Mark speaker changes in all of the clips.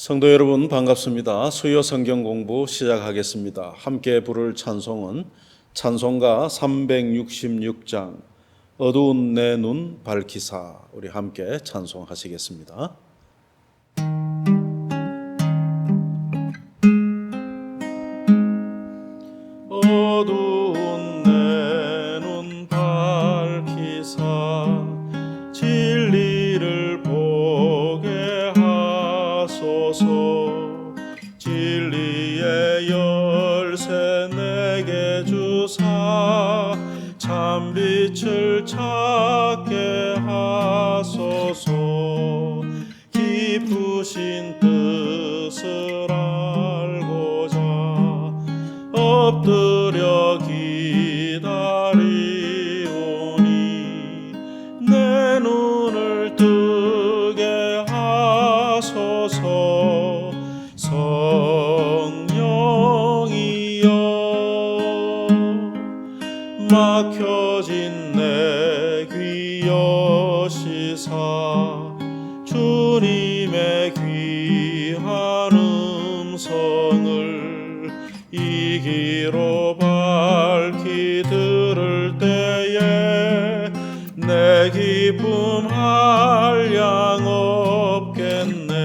Speaker 1: 성도 여러분 반갑습니다. 수요 성경 공부 시작하겠습니다. 함께 부를 찬송은 찬송가 366장 어두운 내 눈 밝히사. 우리 함께 찬송하시겠습니다. 어두운 내 눈 밝히사 진리를 보게 하소서. 진리의 열쇠 내게 주사 참빛을 찾게 하소서. 깊으신 뜻을 알고자 엎드려 기다리오니 내 눈을 뜨게 하소서. 성령이여 막혀진 내 귀 여시사 주님의 귀한 음성을 이 귀로 밝히 들을 때에 내 기쁨 한량 없겠네.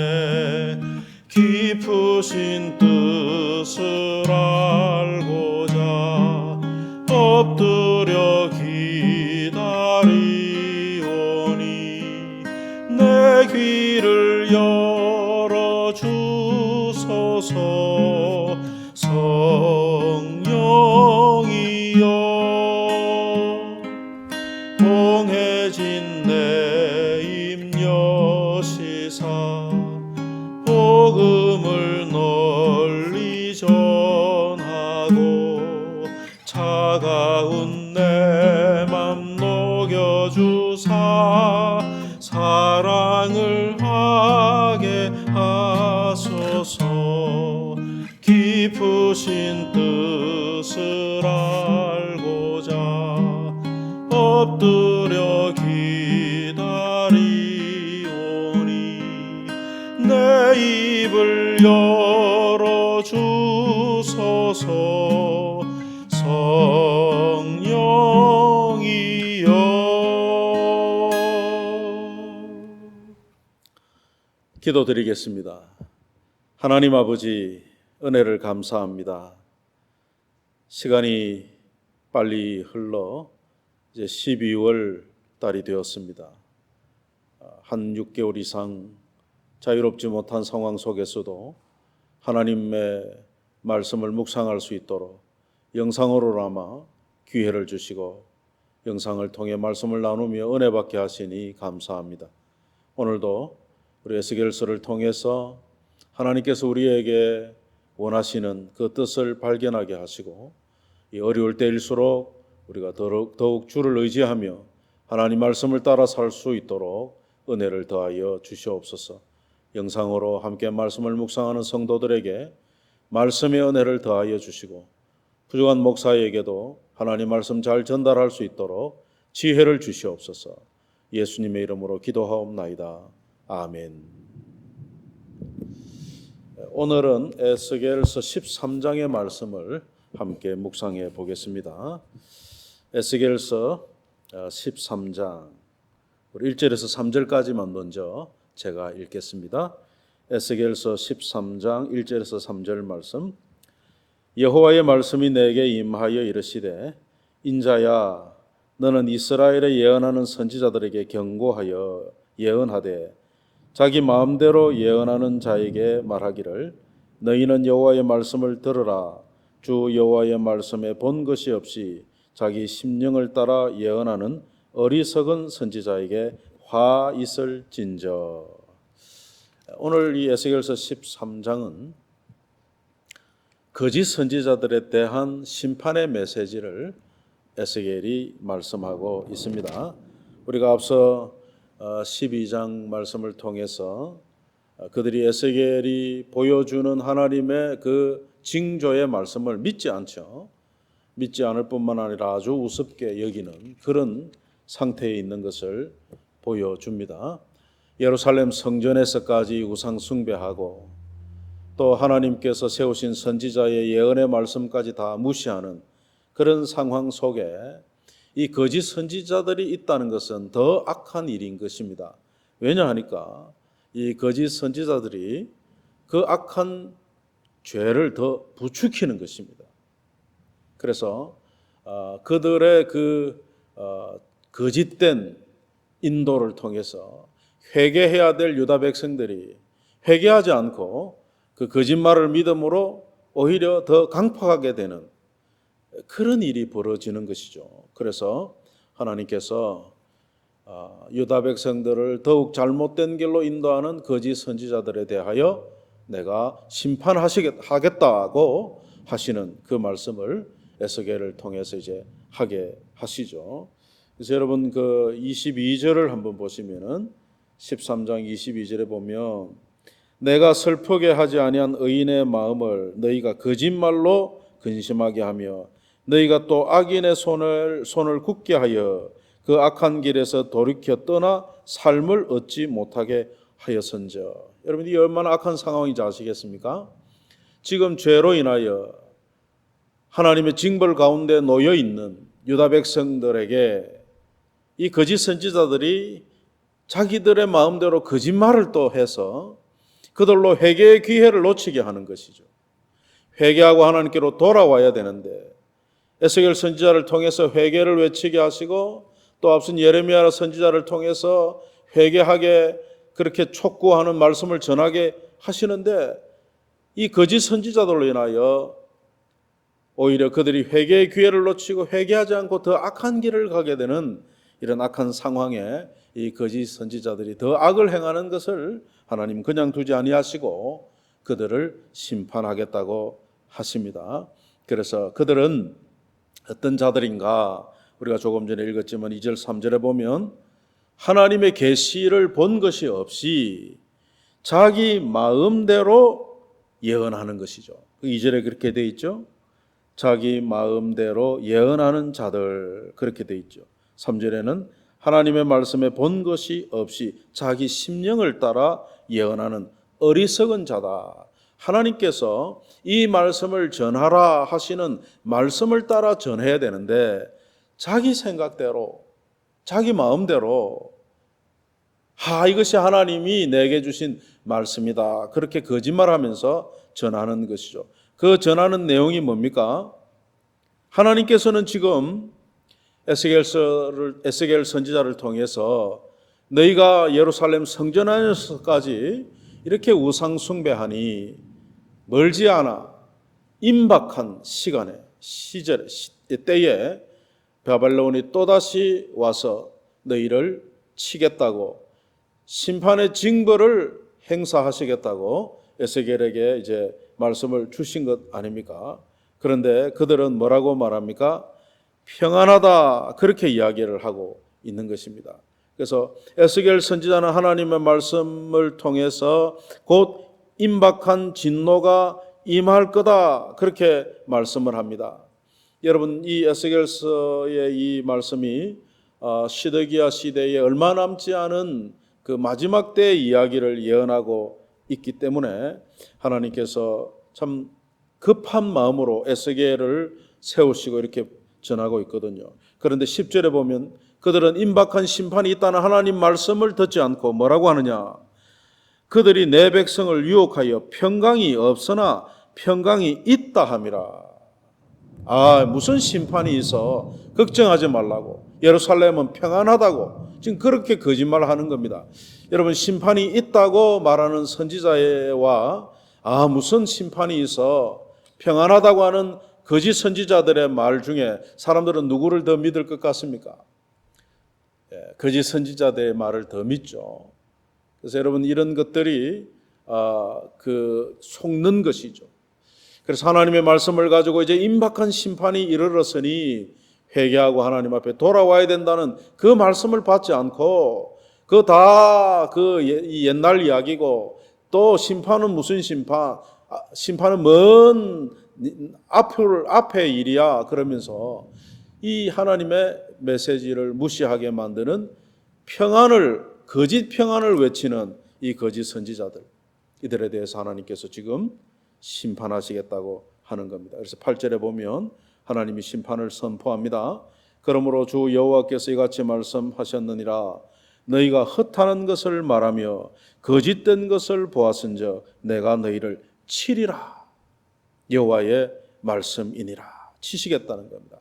Speaker 1: 깊으신 뜻을 알고자 엎드려 기다리오니 내 귀를 열어 주소서. 성령이여 봉해진 내 입 여시사 복음을 널리 전하고 차가운 내 맘 녹여주사 사랑을 하게 하소서. 깊으신 뜻을 알고자 엎드려 기다리오니 내 입을 열어 주소서. 성령이여. 기도드리겠습니다. 하나님 아버지, 은혜를 감사합니다. 시간이 빨리 흘러 이제 12월 달이 되었습니다. 한 6개월 이상 자유롭지 못한 상황 속에서도 하나님의 말씀을 묵상할 수 있도록 영상으로나마 기회를 주시고 영상을 통해 말씀을 나누며 은혜 받게 하시니 감사합니다. 오늘도 우리 에스겔서를 통해서 하나님께서 우리에게 원하시는 그 뜻을 발견하게 하시고 이 어려울 때일수록 우리가 더욱 주를 의지하며 하나님 말씀을 따라 살 수 있도록 은혜를 더하여 주시옵소서. 영상으로 함께 말씀을 묵상하는 성도들에게 말씀의 은혜를 더하여 주시고 부족한 목사에게도 하나님 말씀 잘 전달할 수 있도록 지혜를 주시옵소서. 예수님의 이름으로 기도하옵나이다. 아멘. 오늘은 에스겔서 13장의 말씀을 함께 묵상해 보겠습니다. 에스겔서 13장 1절에서 3절까지만 먼저 제가 읽겠습니다. 에스겔서 13장 1절에서 3절 말씀. 여호와의 말씀이 내게 임하여 이르시되 인자야 너는 이스라엘에 예언하는 선지자들에게 경고하여 예언하되 자기 마음대로 예언하는 자에게 말하기를 너희는 여호와의 말씀을 들으라. 주 여호와의 말씀에 본 것이 없이 자기 심령을 따라 예언하는 어리석은 선지자에게 화 있을진저. 오늘 이 에스겔서 13장은 거짓 선지자들에 대한 심판의 메시지를 에스겔이 말씀하고 있습니다. 우리가 앞서 12장 말씀을 통해서 그들이 에스겔이 보여주는 하나님의 그 징조의 말씀을 믿지 않죠. 믿지 않을 뿐만 아니라 아주 우습게 여기는 그런 상태에 있는 것을 보여줍니다. 예루살렘 성전에서까지 우상 숭배하고 또 하나님께서 세우신 선지자의 예언의 말씀까지 다 무시하는 그런 상황 속에 이 거짓 선지자들이 있다는 것은 더 악한 일인 것입니다. 왜냐하니까 이 거짓 선지자들이 그 악한 죄를 더 부추기는 것입니다. 그래서 그들의 그 거짓된 인도를 통해서 회개해야 될 유다 백성들이 회개하지 않고 그 거짓말을 믿음으로 오히려 더 강팍하게 되는 그런 일이 벌어지는 것이죠. 그래서 하나님께서 유다 백성들을 더욱 잘못된 길로 인도하는 거짓 선지자들에 대하여 내가 심판하겠다고 하시는 그 말씀을 에스겔을 통해서 이제 하게 하시죠. 그래서 여러분 그 22절을 한번 보시면은 13장 22절에 보면 내가 슬프게 하지 아니한 의인의 마음을 너희가 거짓말로 근심하게 하며 너희가 또 악인의 손을 굳게 하여 그 악한 길에서 돌이켜 떠나 삶을 얻지 못하게 하였은저. 여러분 이 얼마나 악한 상황인지 아시겠습니까? 지금 죄로 인하여 하나님의 징벌 가운데 놓여 있는 유다 백성들에게 이 거짓 선지자들이 자기들의 마음대로 거짓말을 또 해서 그들로 회개의 기회를 놓치게 하는 것이죠. 회개하고 하나님께로 돌아와야 되는데 에스겔 선지자를 통해서 회개를 외치게 하시고 또 앞선 예레미야 선지자를 통해서 회개하게 그렇게 촉구하는 말씀을 전하게 하시는데 이 거짓 선지자들로 인하여 오히려 그들이 회개의 기회를 놓치고 회개하지 않고 더 악한 길을 가게 되는 이런 악한 상황에 이 거짓 선지자들이 더 악을 행하는 것을 하나님 그냥 두지 아니하시고 그들을 심판하겠다고 하십니다. 그래서 그들은 어떤 자들인가? 우리가 조금 전에 읽었지만 2절 3절에 보면 하나님의 계시를 본 것이 없이 자기 마음대로 예언하는 것이죠. 2절에 그렇게 돼 있죠. 자기 마음대로 예언하는 자들 그렇게 돼 있죠. 3절에는 하나님의 말씀에 본 것이 없이 자기 심령을 따라 예언하는 어리석은 자다. 하나님께서 이 말씀을 전하라 하시는 말씀을 따라 전해야 되는데 자기 생각대로 자기 마음대로 이것이 하나님이 내게 주신 말씀이다. 그렇게 거짓말하면서 전하는 것이죠. 그 전하는 내용이 뭡니까? 하나님께서는 지금 에스겔 선지자를 통해서 너희가 예루살렘 성전 안에서까지 이렇게 우상 숭배하니 멀지 않아 임박한 때에 바벨론이 또다시 와서 너희를 치겠다고 심판의 징벌을 행사하시겠다고 에스겔에게 이제 말씀을 주신 것 아닙니까? 그런데 그들은 뭐라고 말합니까? 평안하다 그렇게 이야기를 하고 있는 것입니다. 그래서 에스겔 선지자는 하나님의 말씀을 통해서 곧 임박한 진노가 임할 거다 그렇게 말씀을 합니다. 여러분 이 에스겔서의 이 말씀이 시드기야 시대에 얼마 남지 않은 그 마지막 때의 이야기를 예언하고 있기 때문에 하나님께서 참 급한 마음으로 에스겔을 세우시고 이렇게 전하고 있거든요. 그런데 10절에 보면 그들은 임박한 심판이 있다는 하나님 말씀을 듣지 않고 뭐라고 하느냐? 그들이 내 백성을 유혹하여 평강이 없으나 평강이 있다 함이라. 무슨 심판이 있어? 걱정하지 말라고. 예루살렘은 평안하다고. 지금 그렇게 거짓말하는 겁니다. 여러분 심판이 있다고 말하는 선지자와 무슨 심판이 있어? 평안하다고 하는 거짓 선지자들의 말 중에 사람들은 누구를 더 믿을 것 같습니까? 거짓 선지자들의 말을 더 믿죠. 그래서 여러분 이런 것들이 속는 것이죠. 그래서 하나님의 말씀을 가지고 이제 임박한 심판이 이르렀으니 회개하고 하나님 앞에 돌아와야 된다는 그 말씀을 받지 않고 옛날 이야기고 또 심판은 무슨 심판? 심판은 먼 앞의 일이야 그러면서 이 하나님의 메시지를 무시하게 만드는 거짓 평안을 외치는 이 거짓 선지자들. 이들에 대해서 하나님께서 지금 심판하시겠다고 하는 겁니다. 그래서 8절에 보면 하나님이 심판을 선포합니다. 그러므로 주 여호와께서 이같이 말씀하셨느니라. 너희가 헛하는 것을 말하며 거짓된 것을 보았은즉 내가 너희를 치리라. 여호와의 말씀이니라. 치시겠다는 겁니다.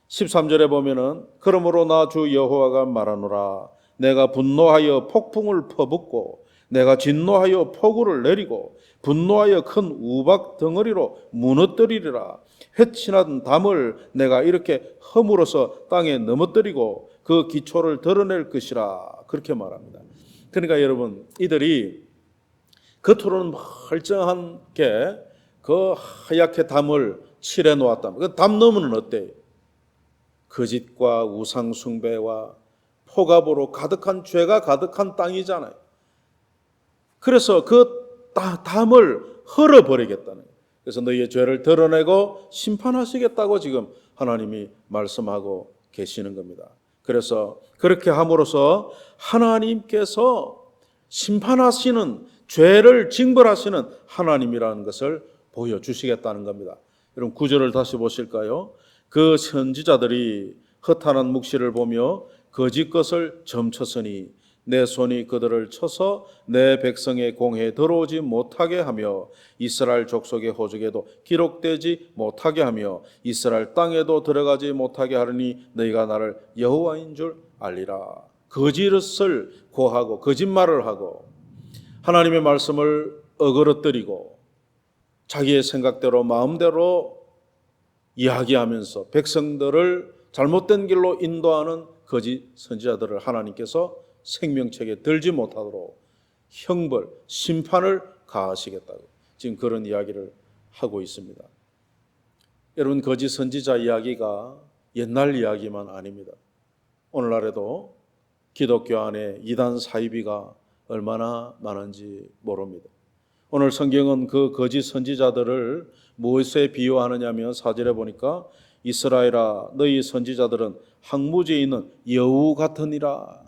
Speaker 1: 13절에 보면은 그러므로 나 주 여호와가 말하노라. 내가 분노하여 폭풍을 퍼붓고 내가 진노하여 폭우를 내리고 분노하여 큰 우박 덩어리로 무너뜨리리라. 해친한 담을 내가 이렇게 허물어서 땅에 넘어뜨리고 그 기초를 드러낼 것이라. 그렇게 말합니다. 그러니까 여러분, 이들이 겉으로는 멀쩡한 게 그 하얗게 담을 칠해 놓았다. 그 담 너머는 어때요? 거짓과 우상 숭배와 포갑으로 가득한 죄가 가득한 땅이잖아요. 그래서 그 담을 헐어버리겠다는 거예요. 그래서 너희의 죄를 드러내고 심판하시겠다고 지금 하나님이 말씀하고 계시는 겁니다. 그래서 그렇게 함으로써 하나님께서 심판하시는, 죄를 징벌하시는 하나님이라는 것을 보여주시겠다는 겁니다. 여러분 9절을 다시 보실까요? 그 선지자들이 허탄한 묵시를 보며 거짓 것을 점쳤으니 내 손이 그들을 쳐서 내 백성의 공회에 들어오지 못하게 하며 이스라엘 족속의 호적에도 기록되지 못하게 하며 이스라엘 땅에도 들어가지 못하게 하리니 너희가 나를 여호와인 줄 알리라. 거짓을 고하고 거짓말을 하고 하나님의 말씀을 어그러뜨리고 자기의 생각대로 마음대로 이야기하면서 백성들을 잘못된 길로 인도하는 거짓 선지자들을 하나님께서 생명책에 들지 못하도록 형벌, 심판을 가하시겠다고 지금 그런 이야기를 하고 있습니다. 여러분, 거짓 선지자 이야기가 옛날 이야기만 아닙니다. 오늘날에도 기독교 안에 이단 사이비가 얼마나 많은지 모릅니다. 오늘 성경은 그 거짓 선지자들을 무엇에 비유하느냐면 4절에 보니까 이스라엘아 너희 선지자들은 항무지에 있는 여우 같으니라.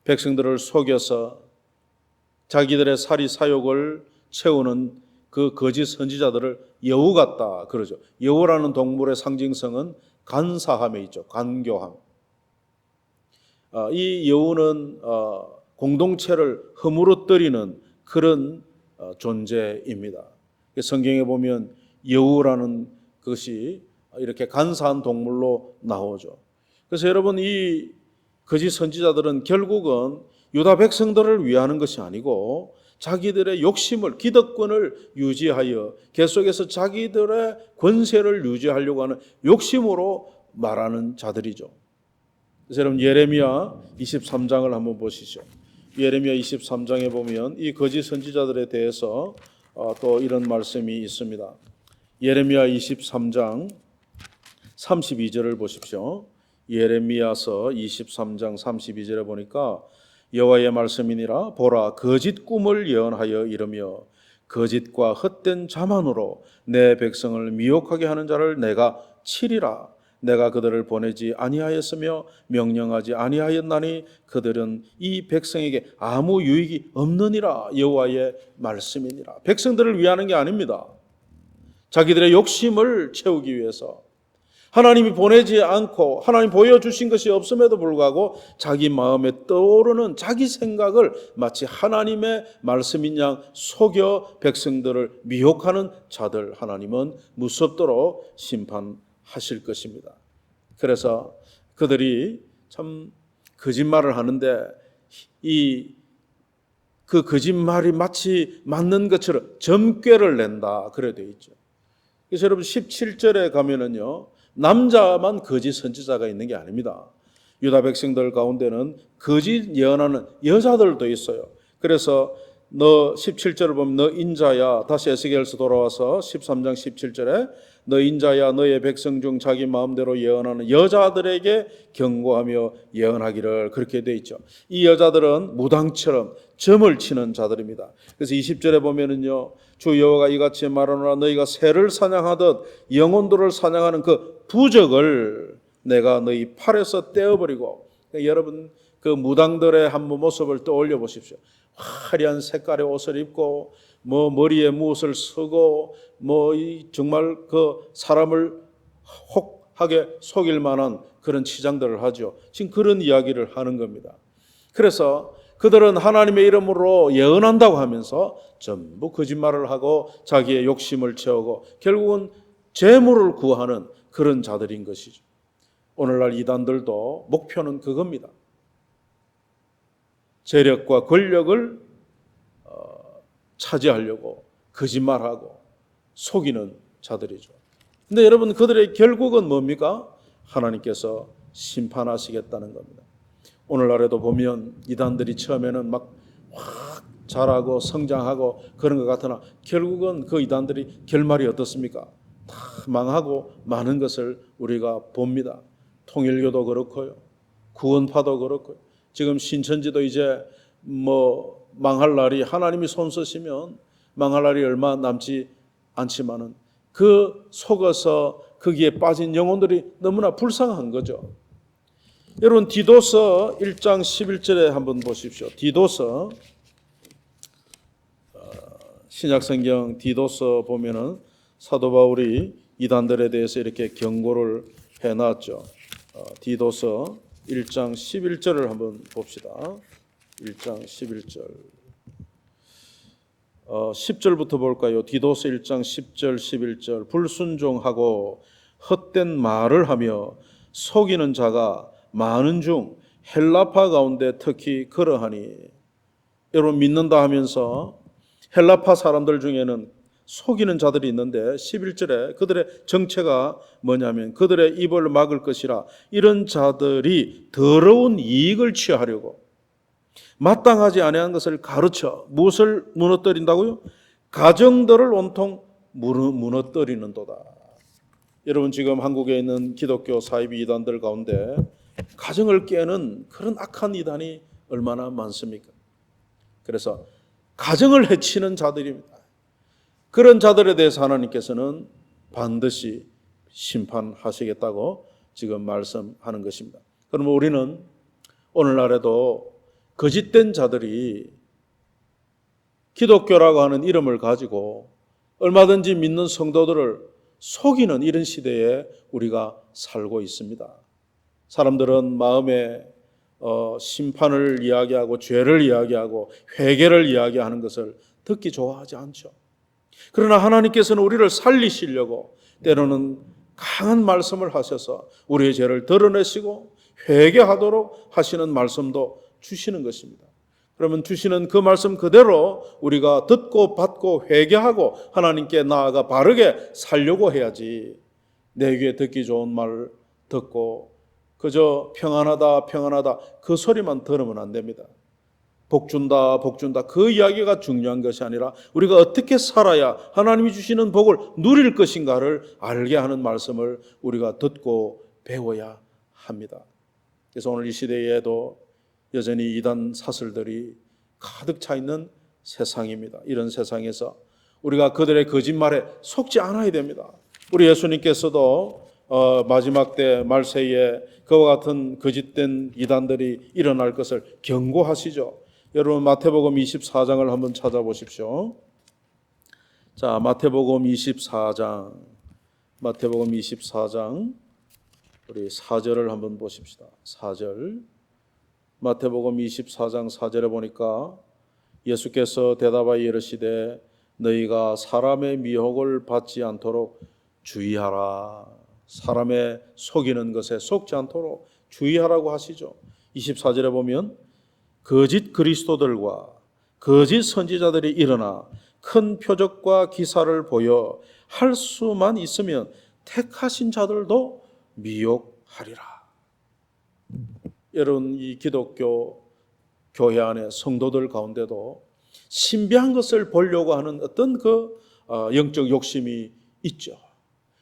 Speaker 1: 백성들을 속여서 자기들의 사리 사욕을 채우는 그 거짓 선지자들을 여우 같다 그러죠. 여우라는 동물의 상징성은 간사함에 있죠. 간교함. 이 여우는 공동체를 허물어뜨리는 그런 존재입니다. 성경에 보면 여우라는 것이 이렇게 간사한 동물로 나오죠. 그래서 여러분, 이 거짓 선지자들은 결국은 유다 백성들을 위하는 것이 아니고 자기들의 욕심을, 기득권을 유지하여 계속해서 자기들의 권세를 유지하려고 하는 욕심으로 말하는 자들이죠. 그래서 여러분 예레미야 23장을 한번 보시죠. 예레미야 23장에 보면 이 거짓 선지자들에 대해서 또 이런 말씀이 있습니다. 예레미야 23장 32절을 보십시오. 예레미야서 23장 32절에 보니까 여호와의 말씀이니라 보라 거짓 꿈을 예언하여 이르며 거짓과 헛된 자만으로 내 백성을 미혹하게 하는 자를 내가 치리라. 내가 그들을 보내지 아니하였으며 명령하지 아니하였나니 그들은 이 백성에게 아무 유익이 없느니라. 여호와의 말씀이니라. 백성들을 위하는 게 아닙니다. 자기들의 욕심을 채우기 위해서 하나님이 보내지 않고 하나님 보여주신 것이 없음에도 불구하고 자기 마음에 떠오르는 자기 생각을 마치 하나님의 말씀인 양 속여 백성들을 미혹하는 자들 하나님은 무섭도록 심판하실 것입니다. 그래서 그들이 참 거짓말을 하는데 그 거짓말이 마치 맞는 것처럼 점괘를 낸다 그래 되어 있죠. 그래서 여러분 17절에 가면은요 남자만 거짓 선지자가 있는 게 아닙니다. 유다 백성들 가운데는 거짓 예언하는 여자들도 있어요. 그래서 너 17절을 보면 너 인자야, 다시 에스겔서 돌아와서 13장 17절에 너 인자야 너의 백성 중 자기 마음대로 예언하는 여자들에게 경고하며 예언하기를 그렇게 돼 있죠. 이 여자들은 무당처럼 점을 치는 자들입니다. 그래서 20절에 보면은요 주 여호와가 이같이 말하노라 너희가 새를 사냥하듯 영혼들을 사냥하는 그 부적을 내가 너희 팔에서 떼어버리고 그러니까 여러분 그 무당들의 한번 모습을 떠올려 보십시오. 화려한 색깔의 옷을 입고 뭐 머리에 무엇을 쓰고 정말 그 사람을 혹하게 속일 만한 그런 치장들을 하죠. 지금 그런 이야기를 하는 겁니다. 그래서 그들은 하나님의 이름으로 예언한다고 하면서 전부 거짓말을 하고 자기의 욕심을 채우고 결국은 재물을 구하는 그런 자들인 것이죠. 오늘날 이단들도 목표는 그겁니다. 재력과 권력을 차지하려고 거짓말하고 속이는 자들이죠. 근데 여러분, 그들의 결국은 뭡니까? 하나님께서 심판하시겠다는 겁니다. 오늘날에도 보면 이단들이 처음에는 막 확 자라고 성장하고 그런 것 같으나 결국은 그 이단들이 결말이 어떻습니까? 다 망하고 마는 것을 우리가 봅니다. 통일교도 그렇고요, 구원파도 그렇고요. 지금 신천지도 이제 망할 날이, 하나님이 손 쓰시면 망할 날이 얼마 남지 않지만은 그 속어서 거기에 빠진 영혼들이 너무나 불쌍한 거죠. 여러분, 디도서 1장 11절에 한번 보십시오. 디도서, 신약성경 디도서 보면은 사도 바울이 이단들에 대해서 이렇게 경고를 해놨죠. 디도서 1장 11절을 한번 봅시다. 1장 11절. 10절부터 볼까요? 디도서 1장 10절 11절. 불순종하고 헛된 말을 하며 속이는 자가 많은 중 헬라파 가운데 특히 그러하니. 여러분, 믿는다 하면서 헬라파 사람들 중에는 속이는 자들이 있는데 11절에 그들의 정체가 뭐냐면 그들의 입을 막을 것이라. 이런 자들이 더러운 이익을 취하려고 마땅하지 아니한 것을 가르쳐 무엇을 무너뜨린다고요? 가정들을 온통 무너뜨리는도다. 여러분, 지금 한국에 있는 기독교 사이비 이단들 가운데 가정을 깨는 그런 악한 이단이 얼마나 많습니까? 그래서 가정을 해치는 자들입니다. 그런 자들에 대해서 하나님께서는 반드시 심판하시겠다고 지금 말씀하는 것입니다. 그러면 우리는 오늘날에도 거짓된 자들이 기독교라고 하는 이름을 가지고 얼마든지 믿는 성도들을 속이는 이런 시대에 우리가 살고 있습니다. 사람들은 마음에 심판을 이야기하고 죄를 이야기하고 회개를 이야기하는 것을 듣기 좋아하지 않죠. 그러나 하나님께서는 우리를 살리시려고 때로는 강한 말씀을 하셔서 우리의 죄를 드러내시고 회개하도록 하시는 말씀도 주시는 것입니다. 그러면 주시는 그 말씀 그대로 우리가 듣고 받고 회개하고 하나님께 나아가 바르게 살려고 해야지, 내 귀에 듣기 좋은 말을 듣고 그저 평안하다 평안하다 그 소리만 들으면 안 됩니다. 복준다 복준다 그 이야기가 중요한 것이 아니라 우리가 어떻게 살아야 하나님이 주시는 복을 누릴 것인가를 알게 하는 말씀을 우리가 듣고 배워야 합니다. 그래서 오늘 이 시대에도 여전히 이단 사슬들이 가득 차 있는 세상입니다. 이런 세상에서 우리가 그들의 거짓말에 속지 않아야 됩니다. 우리 예수님께서도 마지막 때 말세에 그와 같은 거짓된 이단들이 일어날 것을 경고하시죠. 여러분, 마태복음 24장을 한번 찾아보십시오. 자, 마태복음 24장 우리 4절을 한번 보십시다. 4절. 마태복음 24장 4절에 보니까 예수께서 대답하여 이르시되 너희가 사람의 미혹을 받지 않도록 주의하라. 사람의 속이는 것에 속지 않도록 주의하라고 하시죠. 24절에 보면 거짓 그리스도들과 거짓 선지자들이 일어나 큰 표적과 기사를 보여 할 수만 있으면 택하신 자들도 미혹하리라. 여러분, 이 기독교 교회 안에 성도들 가운데도 신비한 것을 보려고 하는 어떤 그 영적 욕심이 있죠.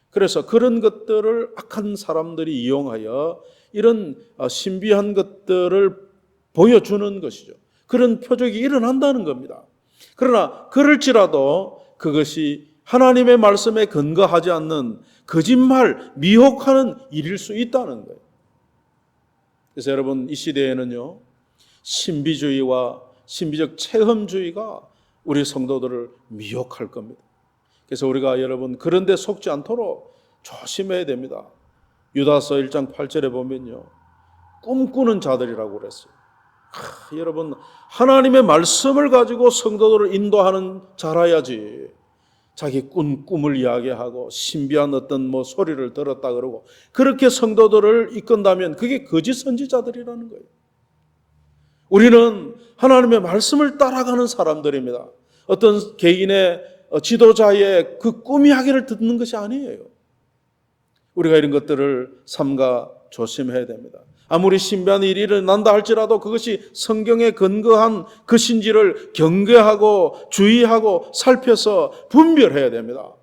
Speaker 1: 그래서 그런 것들을 악한 사람들이 이용하여 이런 신비한 것들을 보여주는 것이죠. 그런 표적이 일어난다는 겁니다. 그러나 그럴지라도 그것이 하나님의 말씀에 근거하지 않는 거짓말, 미혹하는 일일 수 있다는 거예요. 그래서 여러분, 이 시대에는요, 신비주의와 신비적 체험주의가 우리 성도들을 미혹할 겁니다. 그래서 우리가 여러분 그런 데 속지 않도록 조심해야 됩니다. 유다서 1장 8절에 보면요, 꿈꾸는 자들이라고 그랬어요. 여러분, 하나님의 말씀을 가지고 성도들을 인도하는 자라야지. 자기 꿈을 이야기하고 신비한 어떤 소리를 들었다 그러고 그렇게 성도들을 이끈다면 그게 거짓 선지자들이라는 거예요. 우리는 하나님의 말씀을 따라가는 사람들입니다. 어떤 개인의 지도자의 그 꿈 이야기를 듣는 것이 아니에요. 우리가 이런 것들을 삼가 조심해야 됩니다. 아무리 신비한 일이 일어난다 할지라도 그것이 성경에 근거한 것인지를 경계하고 주의하고 살펴서 분별해야 됩니다.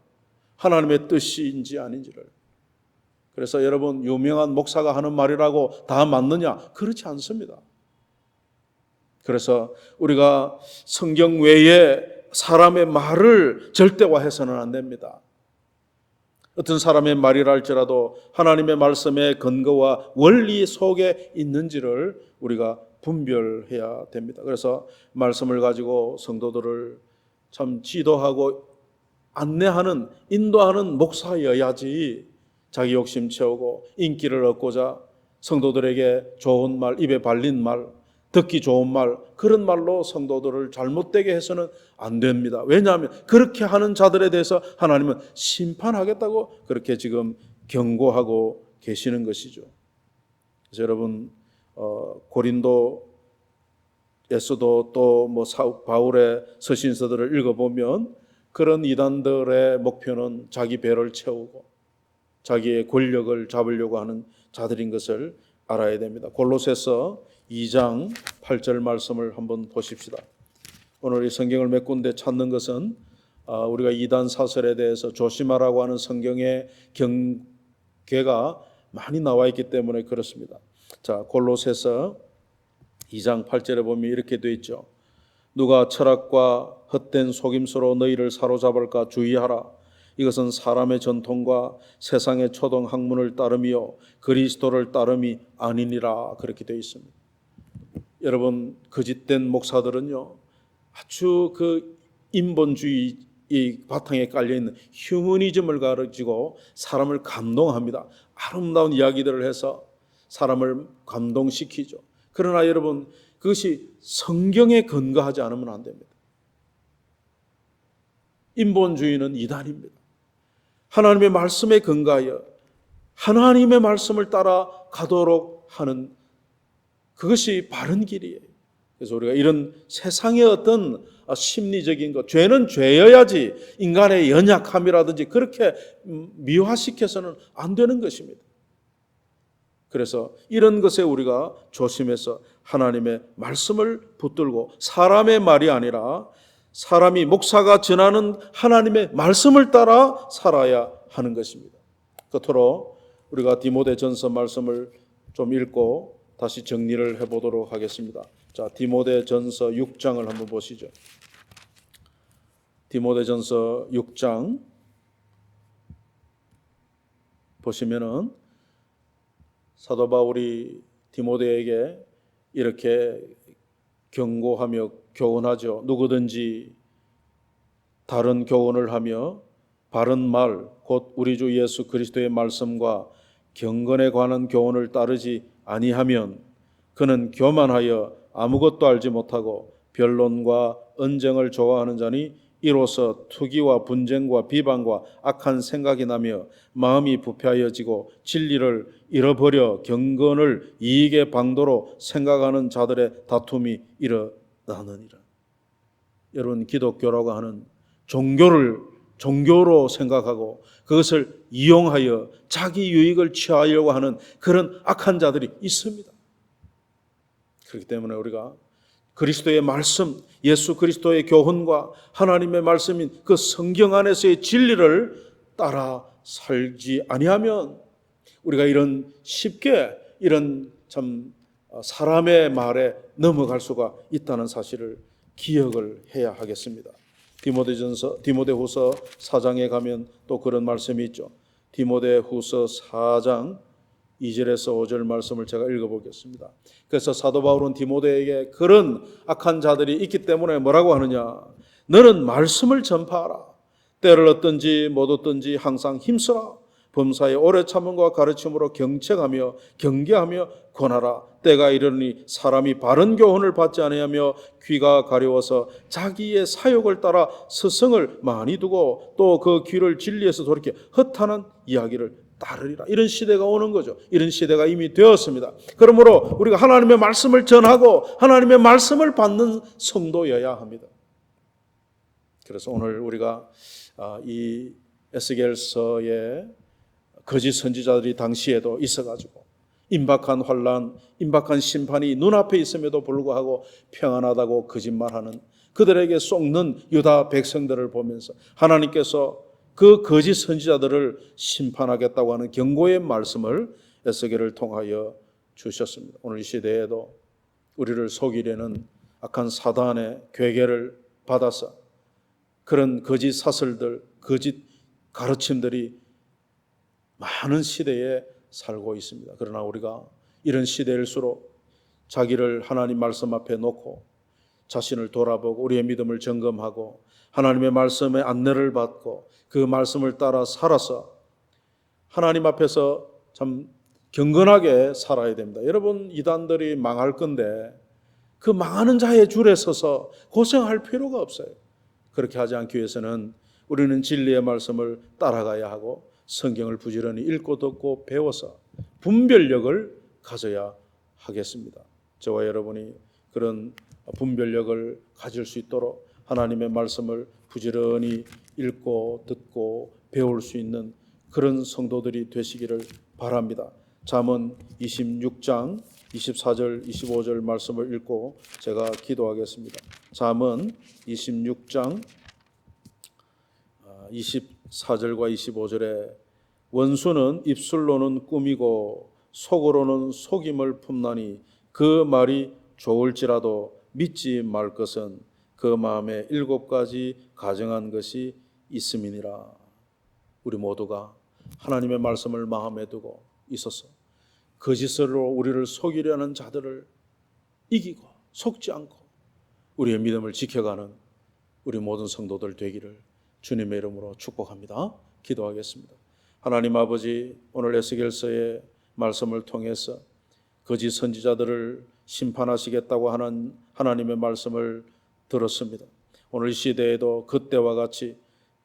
Speaker 1: 하나님의 뜻인지 아닌지를. 그래서 여러분, 유명한 목사가 하는 말이라고 다 맞느냐? 그렇지 않습니다. 그래서 우리가 성경 외에 사람의 말을 절대화해서는 안 됩니다. 어떤 사람의 말이라 할지라도 하나님의 말씀의 근거와 원리 속에 있는지를 우리가 분별해야 됩니다. 그래서 말씀을 가지고 성도들을 참 지도하고 안내하는, 인도하는 목사여야지 자기 욕심 채우고 인기를 얻고자 성도들에게 좋은 말, 입에 발린 말, 듣기 좋은 말, 그런 말로 성도들을 잘못되게 해서는 안 됩니다. 왜냐하면 그렇게 하는 자들에 대해서 하나님은 심판하겠다고 그렇게 지금 경고하고 계시는 것이죠. 그래서 여러분, 고린도에서도 또 바울의 서신서들을 읽어보면 그런 이단들의 목표는 자기 배를 채우고 자기의 권력을 잡으려고 하는 자들인 것을 알아야 됩니다. 골로새서 2장 8절 말씀을 한번 보십시다. 오늘 이 성경을 몇 군데 찾는 것은 우리가 이단 사설에 대해서 조심하라고 하는 성경의 경계가 많이 나와 있기 때문에 그렇습니다. 자, 골로새서 2장 8절에 보면 이렇게 되어 있죠. 누가 철학과 헛된 속임수로 너희를 사로잡을까 주의하라. 이것은 사람의 전통과 세상의 초등 학문을 따름이요 그리스도를 따름이 아니니라. 그렇게 되어 있습니다. 여러분, 거짓된 목사들은요, 아주 그 인본주의 바탕에 깔려있는 휴머니즘을 가지고 사람을 감동합니다. 아름다운 이야기들을 해서 사람을 감동시키죠. 그러나 여러분, 그것이 성경에 근거하지 않으면 안 됩니다. 인본주의는 이단입니다. 하나님의 말씀에 근거하여 하나님의 말씀을 따라 가도록 하는 그것이 바른 길이에요. 그래서 우리가 이런 세상의 어떤 심리적인 것, 죄는 죄여야지 인간의 연약함이라든지 그렇게 미화시켜서는 안 되는 것입니다. 그래서 이런 것에 우리가 조심해서 하나님의 말씀을 붙들고 사람의 말이 아니라 사람이 목사가 전하는 하나님의 말씀을 따라 살아야 하는 것입니다. 끝으로 우리가 디모데전서 말씀을 좀 읽고 다시 정리를 해보도록 하겠습니다. 자, 디모데전서 6장을 한번 보시죠. 디모데전서 6장 보시면은 사도 바울이 디모데에게 이렇게 경고하며 교훈하죠. 누구든지 다른 교훈을 하며 바른 말, 곧 우리 주 예수 그리스도의 말씀과 경건에 관한 교훈을 따르지 아니하면 그는 교만하여 아무것도 알지 못하고 변론과 언쟁을 좋아하는 자니 이로써 투기와 분쟁과 비방과 악한 생각이 나며 마음이 부패하여지고 진리를 잃어버려 경건을 이익의 방도로 생각하는 자들의 다툼이 일어나느니라. 여러분, 기독교라고 하는 종교로 생각하고 그것을 이용하여 자기 유익을 취하려고 하는 그런 악한 자들이 있습니다. 그렇기 때문에 우리가 그리스도의 말씀, 예수 그리스도의 교훈과 하나님의 말씀인 그 성경 안에서의 진리를 따라 살지 아니하면 우리가 이런 쉽게 이런 참 사람의 말에 넘어갈 수가 있다는 사실을 기억을 해야 하겠습니다. 디모데후서 4장에 가면 또 그런 말씀이 있죠. 디모데후서 4장 2절에서 5절 말씀을 제가 읽어보겠습니다. 그래서 사도 바울은 디모데에게 그런 악한 자들이 있기 때문에 뭐라고 하느냐, 너는 말씀을 전파하라. 때를 얻든지 못 얻든지 항상 힘쓰라. 범사에 오래 참음과 가르침으로 경책하며 경계하며 권하라. 때가 이르니 사람이 바른 교훈을 받지 아니하며 귀가 가려워서 자기의 사욕을 따라 스승을 많이 두고 또 그 귀를 진리에서 돌이켜 허탄한 이야기를 따르리라. 이런 시대가 오는 거죠. 이런 시대가 이미 되었습니다. 그러므로 우리가 하나님의 말씀을 전하고 하나님의 말씀을 받는 성도여야 합니다. 그래서 오늘 우리가 이 에스겔서의 거짓 선지자들이 당시에도 있어가지고 임박한 환난, 임박한 심판이 눈앞에 있음에도 불구하고 평안하다고 거짓말하는 그들에게 속는 유다 백성들을 보면서 하나님께서 그 거짓 선지자들을 심판하겠다고 하는 경고의 말씀을 에스겔을 통하여 주셨습니다. 오늘 이 시대에도 우리를 속이려는 악한 사단의 괴계를 받아서 그런 거짓 사설들, 거짓 가르침들이 많은 시대에 살고 있습니다. 그러나 우리가 이런 시대일수록 자기를 하나님 말씀 앞에 놓고 자신을 돌아보고 우리의 믿음을 점검하고 하나님의 말씀의 안내를 받고 그 말씀을 따라 살아서 하나님 앞에서 참 경건하게 살아야 됩니다. 여러분, 이단들이 망할 건데 그 망하는 자의 줄에 서서 고생할 필요가 없어요. 그렇게 하지 않기 위해서는 우리는 진리의 말씀을 따라가야 하고 성경을 부지런히 읽고 듣고 배워서 분별력을 가져야 하겠습니다. 저와 여러분이 그런 분별력을 가질 수 있도록 하나님의 말씀을 부지런히 읽고 듣고 배울 수 있는 그런 성도들이 되시기를 바랍니다. 잠언 26장 24절 25절 말씀을 읽고 제가 기도하겠습니다. 잠언 26장 24절과 25절에 원수는 입술로는 꾸미고 속으로는 속임을 품나니 그 말이 좋을지라도 믿지 말 것은 그 마음에 7가지 가정한 것이 있음이니라. 우리 모두가 하나님의 말씀을 마음에 두고 있어서 거짓으로 우리를 속이려는 자들을 이기고 속지 않고 우리의 믿음을 지켜가는 우리 모든 성도들 되기를 주님의 이름으로 축복합니다. 기도하겠습니다. 하나님 아버지, 오늘 에스겔서의 말씀을 통해서 거짓 선지자들을 심판하시겠다고 하는 하나님의 말씀을 들었습니다. 오늘 이 시대에도 그때와 같이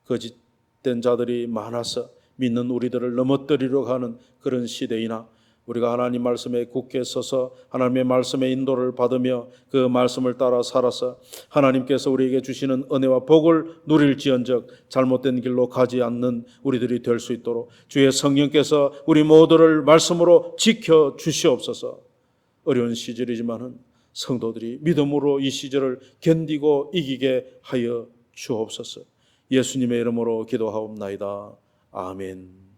Speaker 1: 거짓된 자들이 많아서 믿는 우리들을 넘어뜨리려고 하는 그런 시대이나 우리가 하나님 말씀에 굳게 서서 하나님의 말씀의 인도를 받으며 그 말씀을 따라 살아서 하나님께서 우리에게 주시는 은혜와 복을 누릴지언정 잘못된 길로 가지 않는 우리들이 될 수 있도록 주의 성령께서 우리 모두를 말씀으로 지켜 주시옵소서. 어려운 시절이지만은 성도들이 믿음으로 이 시절을 견디고 이기게 하여 주옵소서. 예수님의 이름으로 기도하옵나이다. 아멘.